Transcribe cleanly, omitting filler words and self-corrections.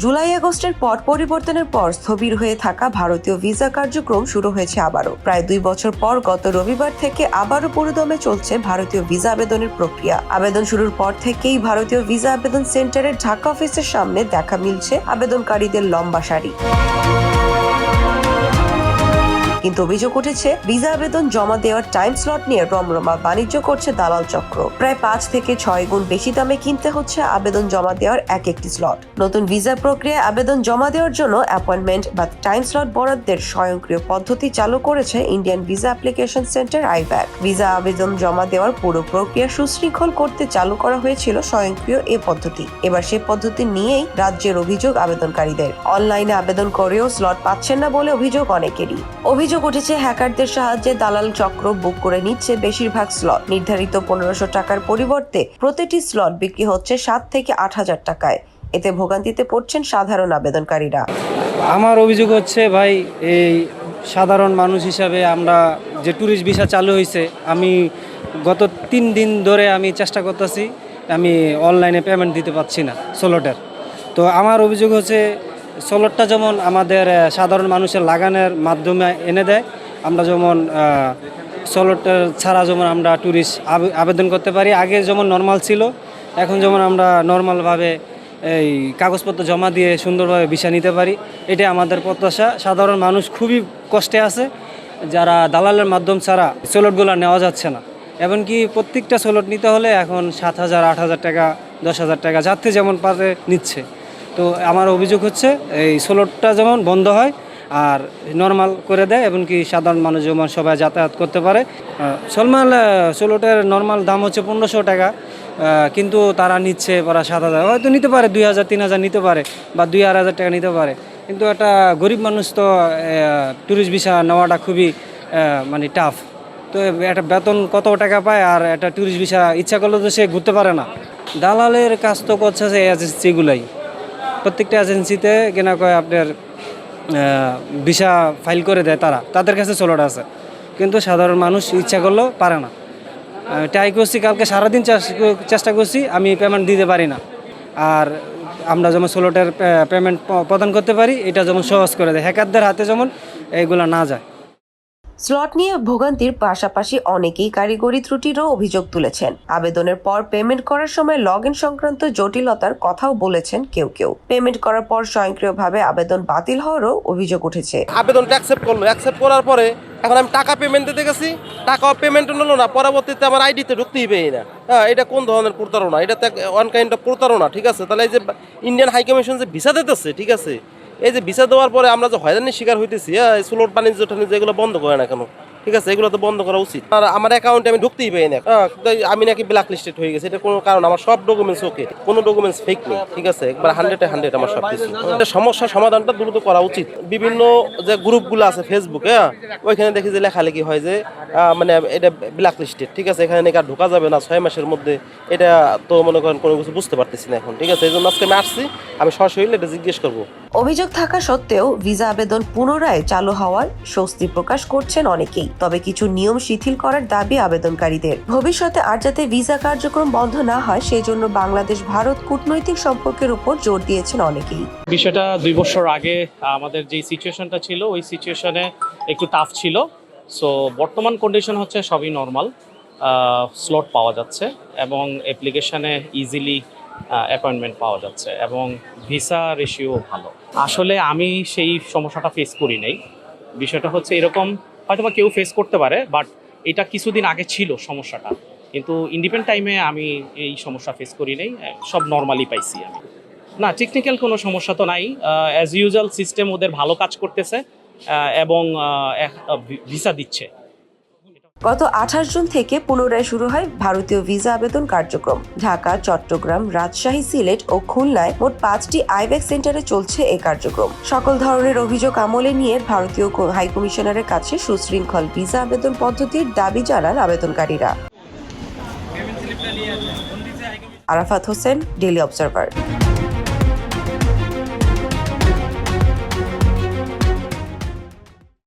জুলাই আগস্টের পট পরিবর্তনের পর স্থবির হয়ে থাকা ভারতীয় ভিসা কার্যক্রম শুরু হয়েছে আবারও। প্রায় 2 বছর পর গত রবিবার থেকে আবারও পুরোদমে চলছে ভারতীয় ভিসা আবেদনের প্রক্রিয়া। আবেদন শুরুর পর থেকেই ভারতীয় ভিসা আবেদন সেন্টারের ঢাকা অফিসের সামনে দেখা মিলছে আবেদনকারীদের লম্বা সারি। কিন্তু অভিযোগ উঠেছে ভিসা আবেদন জমা দেওয়ার টাইম স্লট নিয়ে রমরমা বাণিজ্য করছে দালাল চক্র। প্রায় 5 থেকে 6 গুণ বেশি দামে কিনতে হচ্ছে আবেদন জমা দেওয়ার এক একটি স্লট। নতুন ভিসা প্রক্রিয়ায় আবেদন জমা দেওয়ার জন্য অ্যাপয়েন্টমেন্ট বা টাইম স্লট বরাদ্দের স্বয়ংক্রিয় পদ্ধতি চালু করেছে Indian visa application centre IVAC. Visa আবেদন জমা দেওয়ার পুরো প্রক্রিয়া সুশৃঙ্খল করতে চালু করা হয়েছিল স্বয়ংক্রিয় এ পদ্ধতি। এবার সেই পদ্ধতি নিয়েই রাজ্যের অভিযোগ আবেদনকারীদের। অনলাইনে আবেদন করেও স্লট পাচ্ছেন না বলে অভিযোগ অনেকেরই। অভিযোগ উঠেছে হ্যাকারদের সাহায্যে দালাল চক্র বুক করে নিচ্ছে বেশিরভাগ স্লট। নির্ধারিত 1500 টাকার পরিবর্তে প্রতিটি স্লট বিক্রি হচ্ছে 7 থেকে 8,000 টাকায়। এতে ভোগান্তিতে পড়ছেন সাধারণ আবেদনকারীরা। আমার অভিযোগ হচ্ছে ভাই, এই সাধারণ মানুষ হিসাবে আমরা যে ট্যুরিস্ট ভিসা চালু হয়েছে, আমি গত 3 দিন ধরে আমি চেষ্টা করতেছি, আমি অনলাইনে পেমেন্ট দিতে পারছি না স্লটের। তো আমার অভিযোগ হচ্ছে স্লটটা যেমন আমাদের সাধারণ মানুষের লাগানোর মাধ্যমে এনে দেয়, আমরা যেমন স্লটের ছাড়া যেমন আমরা ট্যুরিস্ট আবেদন করতে পারি। আগে যেমন নর্মাল ছিল, এখন যেমন আমরা নর্মালভাবে এই কাগজপত্র জমা দিয়ে সুন্দরভাবে ভিসা নিতে পারি। এটা আমাদের প্রত্যাশা। সাধারণ মানুষ খুবই কষ্টে আছে, যারা দালালের মাধ্যম ছাড়া স্লটগুলো নেওয়া যাচ্ছে না। এমনকি প্রত্যেকটা স্লট নিতে হলে এখন 7,000, 8,000 টাকা, 10,000 টাকা যাতে যেমন পারে নিচ্ছে। তো আমার অভিযোগ হচ্ছে এই স্লটটা যেমন বন্ধ হয় আর নর্মাল করে দেয়, এমনকি সাধারণ মানুষ যেমন সবাই যাতায়াত করতে পারে। স্লটের নর্মাল দাম হচ্ছে 1500 টাকা, কিন্তু তারা নিচ্ছে প্রায় 7,000, হয়তো নিতে পারে 2,000, 3,000 নিতে পারে বা 2,000 টাকা নিতে পারে। কিন্তু একটা গরিব মানুষ তো ট্যুরিস্ট ভিসা নেওয়াটা খুবই মানে টাফ। তো একটা বেতন কত টাকা পায়, আর একটা ট্যুরিস্ট ভিসা ইচ্ছা করলে তো সে ঘুরতে পারে না। দালালের কাজ তো করছে যে এজেন্সিগুলাই, প্রত্যেকটা এজেন্সিতে কেনা কয় আপনার ভিসা ফাইল করে দেয়, তাদের কাছে স্লট আছে, কিন্তু সাধারণ মানুষ ইচ্ছা করলেও পারে না। ট্রাই করছি, কালকে সারাদিন চেষ্টা করছি, আমি পেমেন্ট দিতে পারি না। আর আমরা যেমন স্লটের পেমেন্ট প্রদান করতে পারি, এটা যেমন সহজ করে দেয়, হ্যাকারদের হাতে যেমন এইগুলো না যায়। স্লট নিয়ে ভোগান্তির পাশাপাশি অনেকেই কারিগরি ত্রুটিরও অভিযোগ তুলেছেন। আবেদনের পর পেমেন্ট করার সময় লগ ইন সংক্রান্ত জটিলতার কথাও বলেছেন কেউ। পেমেন্ট করার পর স্বয়ংক্রিয়ভাবে আবেদন বাতিল হওয়ারও অভিযোগ উঠেছে। আবেদনটা অ্যাকসেপ্ট করার পরে এখন আমি টাকা পেমেন্ট দিতে গেছি, টাকা পেমেন্ট হলো না, পরবর্তীতে আমার আইডিতে ঢুকতেই পেয়ে না। হ্যাঁ, এটা কোন ধরনের প্রতারণা? এটা তো ওয়ান কাইন্ড অফ প্রতারণা। ঠিক আছে, তাহলে এই যে ইন্ডিয়ান হাই কমিশন যে ভিসা দিতেছে, ঠিক আছে, এই যে ভিসা দেওয়ার পরে আমরা যে হয়রানির শিকার হইতেছি, এই স্লট বাণিজ্য টাণিজ্য এগুলো বন্ধ করে না কেন? ঠিক আছে, এগুলো তো বন্ধ করা উচিত। আর আমার অ্যাকাউন্টে আমি ঢুকতেই পাই না, আমি নাকি ব্ল্যাক লিস্টেড হয়ে গেছে। এটা কোনো কারণ? আমার সব ডকুমেন্টস ওকে, কোনো ডকুমেন্টস ফেক নেই। ঠিক আছে, একবার 100 আমার সব কিছু। সমস্যার সমাধানটা দ্রুত করা উচিত। বিভিন্ন যে গ্রুপগুলো আছে ফেসবুকে, ওইখানে দেখি যে লেখালেখি হয় যে মানে এটা ব্ল্যাক লিস্টেড। ঠিক আছে, এখানে নাকি আর ঢোকা যাবে না 6 মাসের মধ্যে। এটা তো মনে করেন কোনো কিছু বুঝতে পারতেছি না এখন। ঠিক আছে, এই জন্য আজকে আমি আসছি, আমি সরাসরি এটা জিজ্ঞেস করবো। অভিযোগ থাকা সত্ত্বেও ভিসা আবেদন পুনরায় চালু হওয়ার স্বস্তি প্রকাশ করছেন অনেকেই। তবে কিছু নিয়ম শিথিল করার দাবি আবেদনকারীদের। ভবিষ্যতে আর যাতে ভিসা কার্যক্রম বন্ধ না হয়, সেই জন্য বাংলাদেশ ভারত কূটনৈতিক সম্পর্কের উপর জোর দিয়েছেন অনেকেই। বিষয়টা 2 বছর আগে আমাদের যে সিচুয়েশনটা ছিল, ওই সিচুয়েশনে একটু টাফ ছিল। সো বর্তমান কন্ডিশন হচ্ছে সবই নর্মাল, স্লট পাওয়া যাচ্ছে এবং অ্যাপ্লিকেশনে ইজিলি অ্যাপয়েন্টমেন্ট পাওয়া যাচ্ছে এবং ভিসা রেশিও ভালো। আসলে আমি সেই সমস্যাটা ফেস করি নাই। বিষয়টা হচ্ছে এরকম, হয়তো বা কেউ ফেস করতে পারে, বাট এটা কিছুদিন আগে ছিল সমস্যাটা, কিন্তু ইন্ডিপেন্ডেন্ট টাইমে আমি এই সমস্যা ফেস করি নাই, সব নর্মালি পাইছি আমি। না, টেকনিক্যাল কোনো সমস্যা তো নাই, অ্যাজ ইউজুয়াল সিস্টেম ওদের ভালো কাজ করতেছে এবং ভিসা দিচ্ছে। গত 28 জুন থেকে পুনরায় শুরু হয় ভারতীয় ভিসা আবেদন কার্যক্রম। ঢাকা, চট্টগ্রাম, রাজশাহী, সিলেট ও খুলনায় মোট 5টি আইভ্যাক সেন্টারে চলছে এই কার্যক্রম। সকল ধরনের অভিযোগ আমলে নিয়ে ভারতীয় হাইকমিশনারের কাছে সুশৃঙ্খল ভিসা আবেদন পদ্ধতির দাবি জানান আবেদনকারীরা। Arafat Hossain, Daily observer.